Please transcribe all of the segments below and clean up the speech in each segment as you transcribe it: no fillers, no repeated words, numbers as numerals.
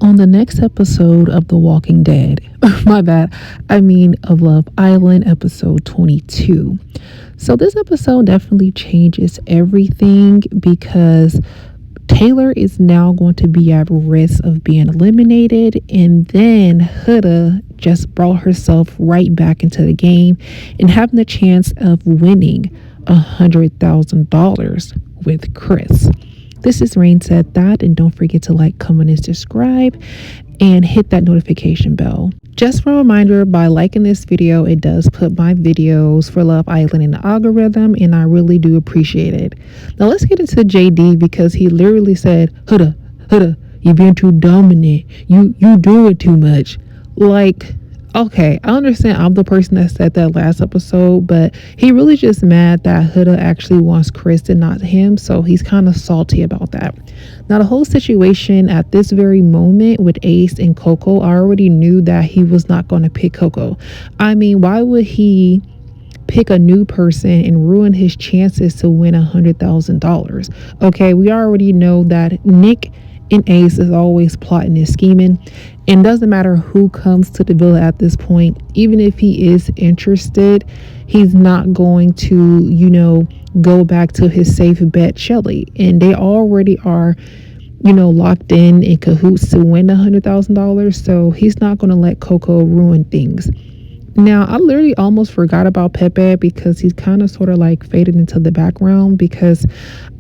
On the next episode of The Walking Dead, my bad, I mean of Love Island, episode 22. So, this episode definitely changes everything because Taylor is now going to be at risk of being eliminated, and then Huda just brought herself right back into the game and having the chance of winning $100,000 with Chris. This is Rain Said That, and don't forget to like, comment, and subscribe, and hit that notification bell. Just a reminder, by liking this video, it does put my videos for Love Island in the algorithm, and I really do appreciate it. Now let's get into JD because he literally said, Huda, you being too dominant. You doing too much. Like, okay, I understand I'm the person that said that last episode, but he really just mad that Huda actually wants Chris and not him, so he's kind of salty about that. Now, the whole situation at this very moment with Ace and Coco, I already knew that he was not going to pick Coco. I mean, why would he pick a new person and ruin his chances to win $100,000? Okay, we already know that Nick and Ace is always plotting and scheming. And doesn't matter who comes to the villa at this point, even if he is interested, he's not going to, go back to his safe bet, Shelly. And they already are, locked in cahoots to win $100,000. So he's not going to let Coco ruin things. Now, I literally almost forgot about Pepe because he's kind of sort of like faded into the background because,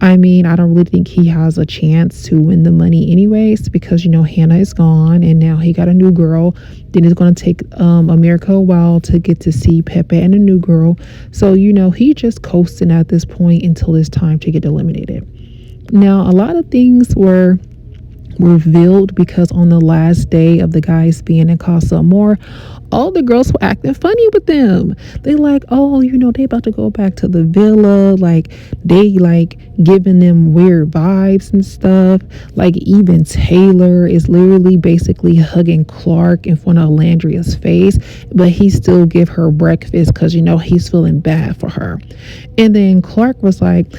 I mean, I don't really think he has a chance to win the money anyways because, Hannah is gone and now he got a new girl. Then it's going to take America a while to get to see Pepe and a new girl. So, he just coasting at this point until it's time to get eliminated. Now, a lot of things were revealed because on the last day of the guys being in Casa Amor, all the girls were acting funny with them. They like, oh, they about to go back to the villa. Like, they like giving them weird vibes and stuff. Like, even Taylor is literally basically hugging Clark in front of Landria's face, but he still give her breakfast because, he's feeling bad for her. And then Clark was like,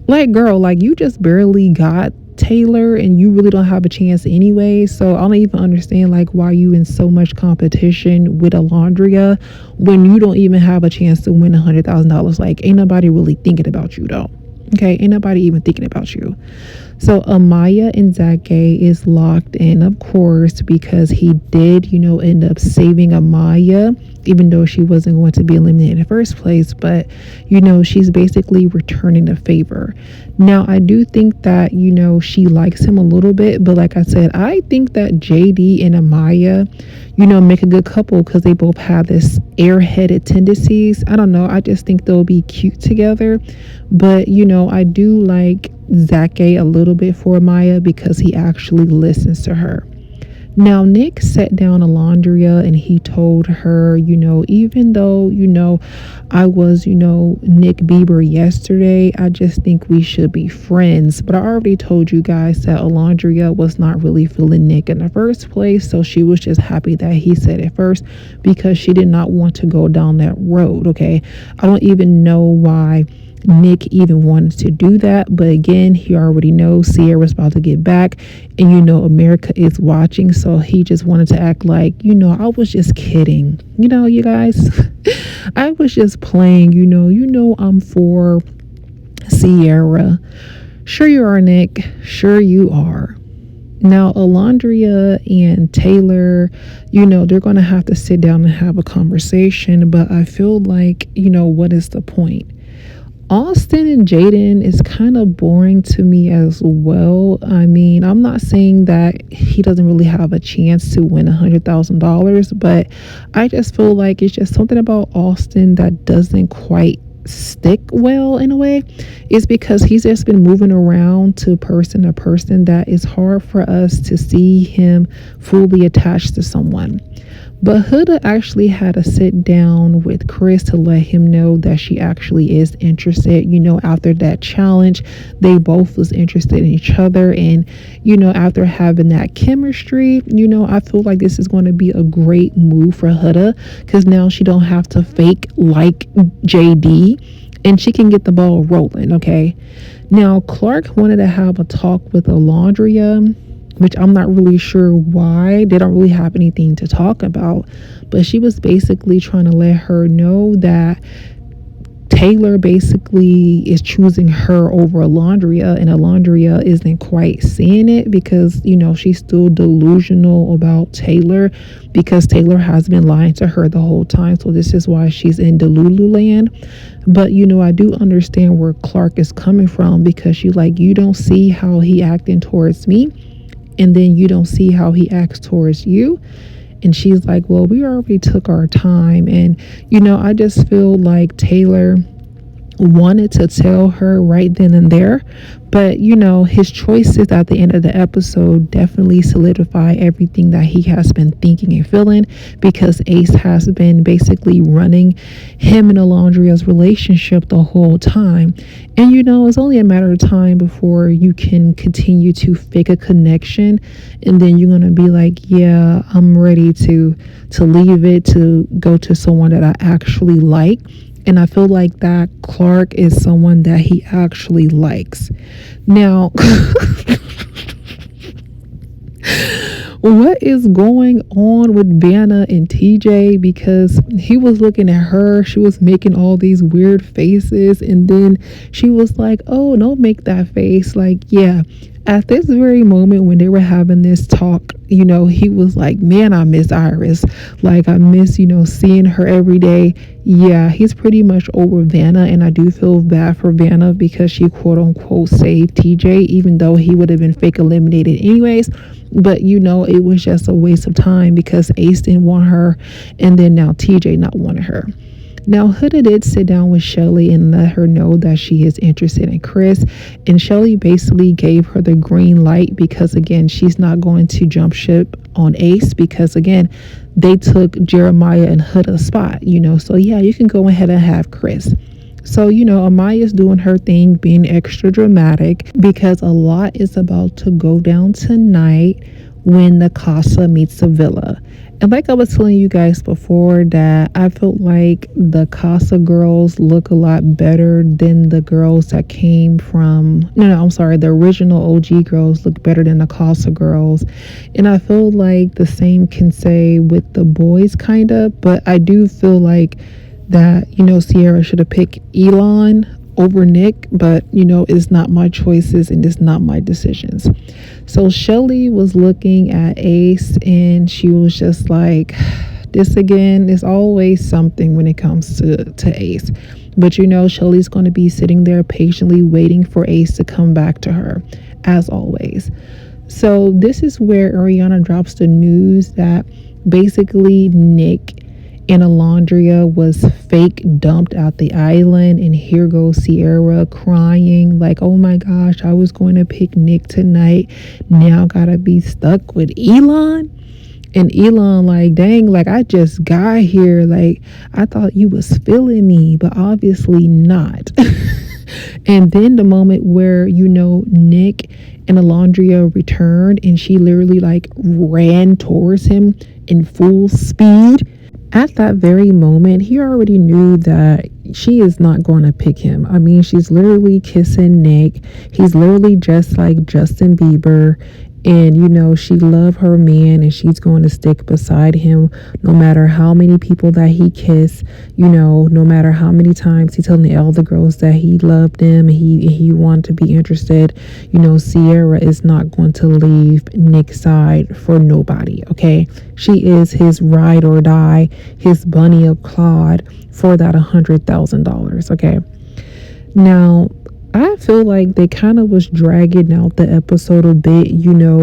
like, girl, like, you just barely got Taylor and you really don't have a chance anyway, so I don't even understand like why you in so much competition with Alondria when you don't even have a chance to win $100,000. Like, ain't nobody really thinking about you though. Okay, ain't nobody even thinking about you. So Amaya and Zach Gay is locked in, of course, because he did, end up saving Amaya, even though she wasn't going to be eliminated in the first place. But, she's basically returning the favor. Now, I do think that, she likes him a little bit. But like I said, I think that JD and Amaya, make a good couple because they both have this airheaded tendencies. I don't know. I just think they'll be cute together. But, I do like Zach a little bit for Maya because he actually listens to her. Now, Nick sat down Alondria and he told her, even though, I was, Nick Bieber yesterday, I just think we should be friends. But I already told you guys that Alondria was not really feeling Nick in the first place. So she was just happy that he said it first because she did not want to go down that road. Okay. I don't even know why Nick even wanted to do that, but again, he already knows Sierra's about to get back and America is watching, so he just wanted to act like I was just kidding, you guys. I was just playing, I'm for Sierra. Sure you are, Nick, sure you are. Now, Alondria and Taylor, they're going to have to sit down and have a conversation, but I feel like, what is the point? Austin and Jaden is kind of boring to me as well. I mean, I'm not saying that he doesn't really have a chance to win $100,000, but I just feel like it's just something about Austin that doesn't quite stick well in a way. It's because he's just been moving around to person that is hard for us to see him fully attached to someone. But Huda actually had to sit down with Chris to let him know that she actually is interested. After that challenge, they both was interested in each other. And, after having that chemistry, I feel like this is going to be a great move for Huda because now she don't have to fake like JD and she can get the ball rolling, okay? Now, Clark wanted to have a talk with Alondria. which I'm not really sure why. They don't really have anything to talk about, but she was basically trying to let her know that Taylor basically is choosing her over Alondria, and Alondria isn't quite seeing it because, she's still delusional about Taylor because Taylor has been lying to her the whole time. So this is why she's in Delulu land. But, I do understand where Clark is coming from because you don't see how he acting towards me, and then you don't see how he acts towards you. And she's like, well, we already took our time. And, I just feel like Taylor wanted to tell her right then and there. But, his choices at the end of the episode definitely solidify everything that he has been thinking and feeling, because Ace has been basically running him and Alondria's relationship the whole time. And, it's only a matter of time before you can continue to fake a connection. And then you're going to be like, yeah, I'm ready to leave it to go to someone that I actually like. And I feel like that Clark is someone that he actually likes. Now, what is going on with Vanna and TJ? Because he was looking at her, she was making all these weird faces, and then she was like, oh, don't make that face. Like, yeah. At this very moment when they were having this talk, he was like, man, I miss Iris. Like, I miss, seeing her every day. Yeah, he's pretty much over Vanna, and I do feel bad for Vanna because she quote unquote saved TJ, even though he would have been fake eliminated anyways. But it was just a waste of time because Ace didn't want her, and then now TJ not wanting her. Now, Huda did sit down with Shelly and let her know that she is interested in Chris. And Shelly basically gave her the green light because, again, she's not going to jump ship on Ace because, again, they took Jeremiah and Huda's spot, So, yeah, you can go ahead and have Chris. So, Amaya's doing her thing, being extra dramatic because a lot is about to go down tonight when the Casa meets the Villa. And like I was telling you guys before, that I felt like the Casa girls look a lot better than the girls that came from, the original OG girls look better than the Casa girls. And I feel like the same can say with the boys kind of, but I do feel like that, Sierra should have picked Elon over Nick, but it's not my choices and it's not my decisions. So Shelly was looking at Ace and she was just like, this again is always something when it comes to Ace. But Shelly's going to be sitting there patiently waiting for Ace to come back to her, as always. So this is where Ariana drops the news that basically Nick and Alondria was fake dumped out the island, and here goes Sierra crying like, oh my gosh, I was going to pick Nick tonight, now gotta be stuck with Elon. And Elon like, dang, like I just got here, like I thought you was feeling me, but obviously not. And then the moment where Nick and Alondria returned and she literally like ran towards him in full speed. At that very moment, he already knew that she is not going to pick him. I mean, she's literally kissing Nick. He's literally just like Justin Bieber. And, she loved her man and she's going to stick beside him no matter how many people that he kissed, no matter how many times he told the other girls that he loved them and he wanted to be interested. Sierra is not going to leave Nick's side for nobody, okay? She is his ride or die, his bunny of Claude for that $100,000, okay? Now, I feel like they kind of was dragging out the episode a bit,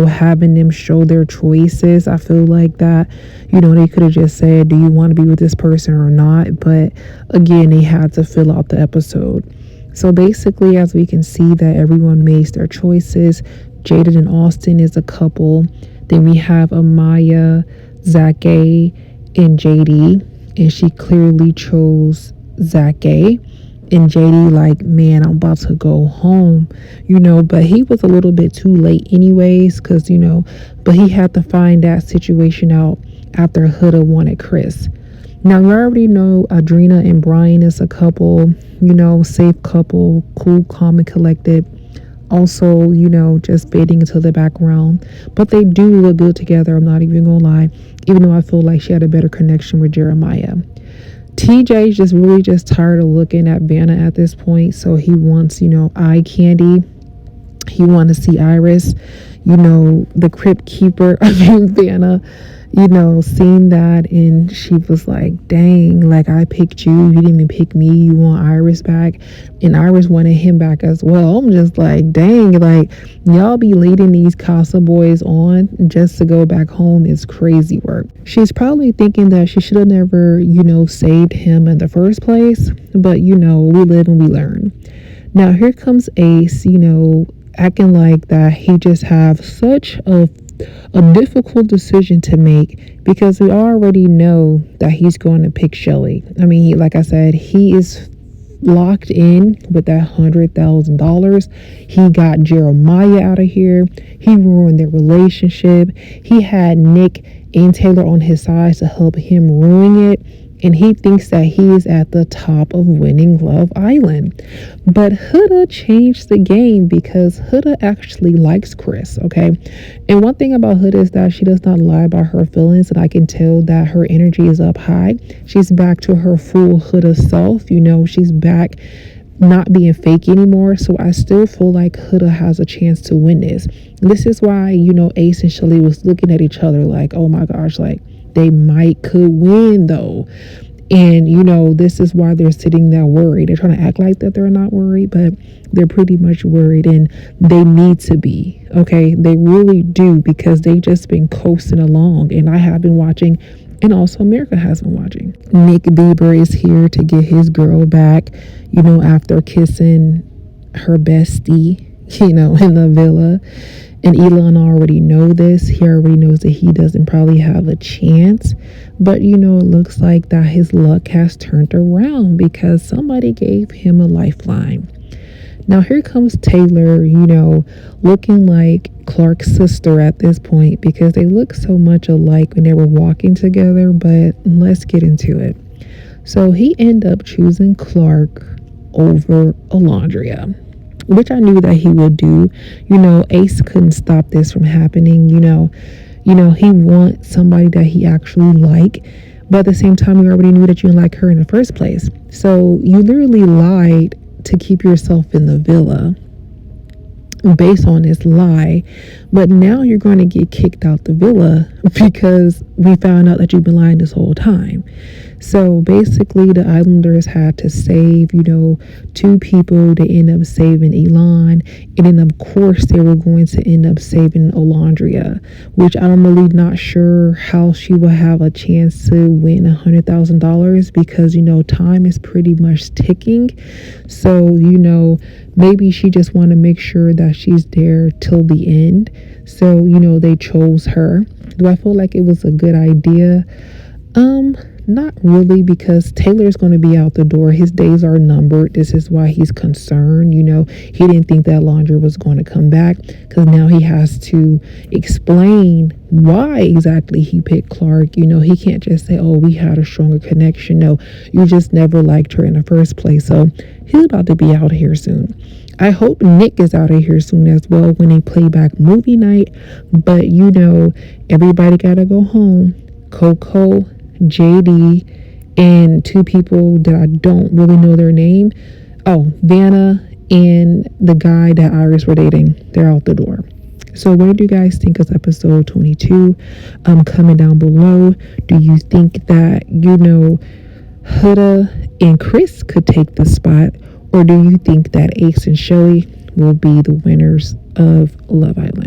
having them show their choices. I feel like that, they could have just said, do you want to be with this person or not? But again, they had to fill out the episode. So basically, as we can see that everyone makes their choices, Jaden and Austin is a couple. Then we have Amaya, Zach A, and JD. And she clearly chose Zach A. And JD like, man, I'm about to go home, but he was a little bit too late anyways, because, but he had to find that situation out after Huda wanted Chris. Now, you already know Adrena and Brian is a couple, safe couple, cool, calm, and collected. also, just fading into the background. But they do look good together. I'm not even gonna lie, even though I feel like she had a better connection with Jeremiah. TJ's just really just tired of looking at Vanna at this point. So he wants, eye candy. He wants to see Iris, the crypt keeper of Vanna, seeing that. And she was like, dang, like I picked you. You didn't even pick me. You want Iris back. And Iris wanted him back as well. I'm just like, dang, like y'all be leading these Casa boys on just to go back home is crazy work. She's probably thinking that she should have never, saved him in the first place. But, we live and we learn. Now here comes Ace, acting like that he just have such a difficult decision to make, because we already know that he's going to pick Shelly. I mean, like I said, he is locked in with that $100,000. He got Jeremiah out of here. He ruined their relationship. He had Nick and Taylor on his side to help him ruin it. And he thinks that he is at the top of winning Love Island. But Huda changed the game, because Huda actually likes Chris, okay? And one thing about Huda is that she does not lie about her feelings, and I can tell that her energy is up high. She's back to her full Huda self, she's back not being fake anymore. So I still feel like Huda has a chance to win this. This is why, Ace and Shelly was looking at each other like, oh my gosh, like, they could win though. And, this is why they're sitting there worried. They're trying to act like that they're not worried, but they're pretty much worried, and they need to be, okay? They really do, because they just been coasting along, and I have been watching, and also America has been watching. Nick Bieber is here to get his girl back, after kissing her bestie, in the villa. And Elon already know this. He already knows that he doesn't probably have a chance. But, it looks like that his luck has turned around, because somebody gave him a lifeline. Now, here comes Taylor, looking like Clark's sister at this point, because they look so much alike when they were walking together. But let's get into it. So he ended up choosing Clark over Alondria, which I knew that he would do. Ace couldn't stop this from happening. He wants somebody that he actually like, but at the same time, you already knew that you didn't like her in the first place. So you literally lied to keep yourself in the villa based on this lie, but now you're going to get kicked out the villa because we found out that you've been lying this whole time. So basically the Islanders had to save, two people. They end up saving Elon, and then of course they were going to end up saving Alondria, which I'm really not sure how she will have a chance to win $100,000, because time is pretty much ticking. So maybe she just want to make sure that she's there till the end. So they chose her. Do I feel like it was a good idea? Not really, because Taylor's going to be out the door. His days are numbered. This is why he's concerned. He didn't think that Alondra was going to come back, because now he has to explain why exactly he picked Clark. He can't just say, oh, we had a stronger connection. No, you just never liked her in the first place. So he's about to be out here soon. I hope Nick is out of here soon as well when they play back movie night. But everybody gotta go home. Coco, JD, and two people that I don't really know their name. Oh, Vanna and the guy that Iris were dating. They're out the door. So what do you guys think of episode 22? Comment down below. Do you think that, Huda and Chris could take the spot? Or do you think that Ace and Shelly will be the winners of Love Island?